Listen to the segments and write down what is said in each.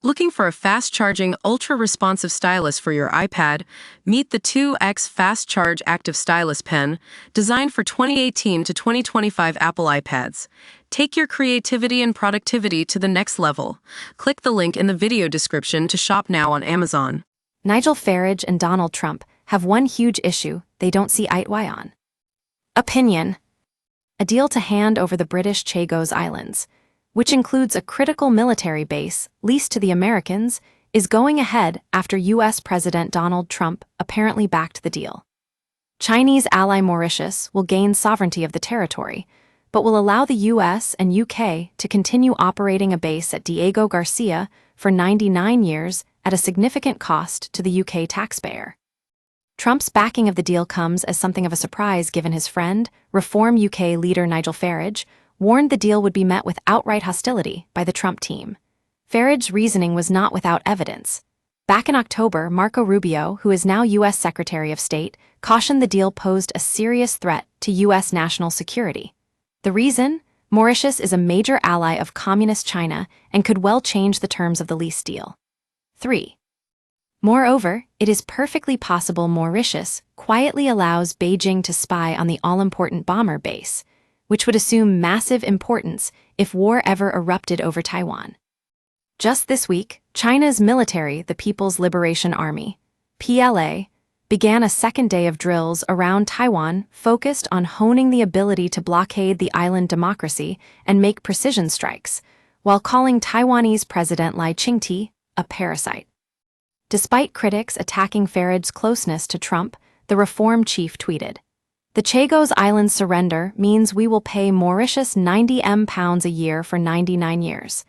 Looking for a fast-charging, ultra-responsive stylus for your iPad? Meet the 2X Fast Charge Active Stylus Pen, designed for 2018 to 2025 Apple iPads. Take your creativity and productivity to the next level. Click the link in the video description to shop now on Amazon. Nigel Farage and Donald Trump have one huge issue they don't see eye to eye on. Opinion. A deal to hand over the British Chagos Islands, which includes a critical military base leased to the Americans, is going ahead after U.S. President Donald Trump apparently backed the deal. Chinese ally Mauritius will gain sovereignty of the territory, but will allow the U.S. and U.K. to continue operating a base at Diego Garcia for 99 years at a significant cost to the U.K. taxpayer. Trump's backing of the deal comes as something of a surprise given his friend, Reform UK leader Nigel Farage, warned the deal would be met with outright hostility by the Trump team. Farage's reasoning was not without evidence. Back in October, Marco Rubio, who is now U.S. Secretary of State, cautioned the deal posed a serious threat to U.S. national security. The reason? Mauritius is a major ally of Communist China and could well change the terms of the lease deal. 3. Moreover, it is perfectly possible Mauritius quietly allows Beijing to spy on the all-important bomber base, which would assume massive importance if war ever erupted over Taiwan. Just this week, China's military, the People's Liberation Army, PLA, began a second day of drills around Taiwan focused on honing the ability to blockade the island democracy and make precision strikes, while calling Taiwanese President Lai Ching-te a parasite. Despite critics attacking Farage's closeness to Trump, the Reform chief tweeted, "The Chagos Islands surrender means we will pay Mauritius £90 a year for 99 years.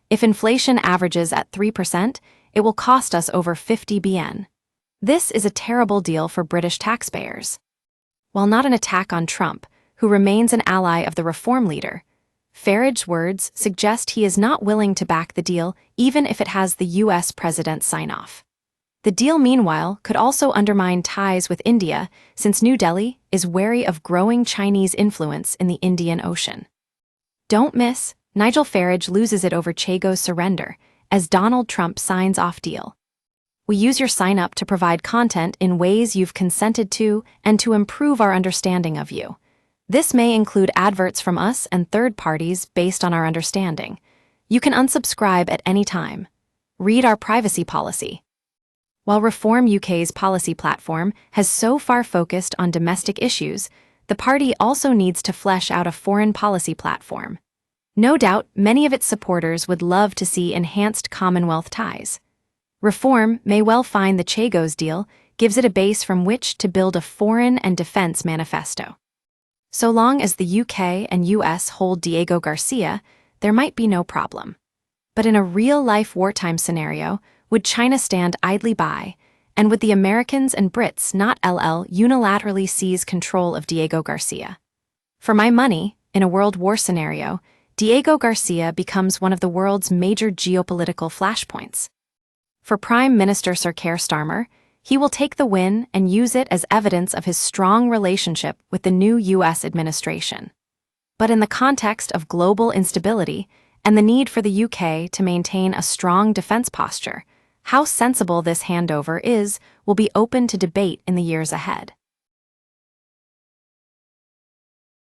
If inflation averages at 3%, it will cost us over 50 BN. This is a terrible deal for British taxpayers." While not an attack on Trump, who remains an ally of the Reform leader, Farage's words suggest he is not willing to back the deal even if it has the U.S. president's sign-off. The deal, meanwhile, could also undermine ties with India, since New Delhi is wary of growing Chinese influence in the Indian Ocean. Don't miss, Nigel Farage loses it over Chagos surrender, as Donald Trump signs off deal. We use your sign-up to provide content in ways you've consented to and to improve our understanding of you. This may include adverts from us and third parties based on our understanding. You can unsubscribe at any time. Read our privacy policy. While Reform UK's policy platform has so far focused on domestic issues, the party also needs to flesh out a foreign policy platform. No doubt, many of its supporters would love to see enhanced Commonwealth ties. Reform may well find the Chagos deal gives it a base from which to build a foreign and defense manifesto. So long as the UK and US hold Diego Garcia, there might be no problem. But in a real-life wartime scenario, would China stand idly by, and would the Americans and Brits not unilaterally seize control of Diego Garcia? For my money, in a World War scenario, Diego Garcia becomes one of the world's major geopolitical flashpoints. For Prime Minister Sir Keir Starmer, he will take the win and use it as evidence of his strong relationship with the new U.S. administration. But in the context of global instability and the need for the UK to maintain a strong defense posture, how sensible this handover is will be open to debate in the years ahead.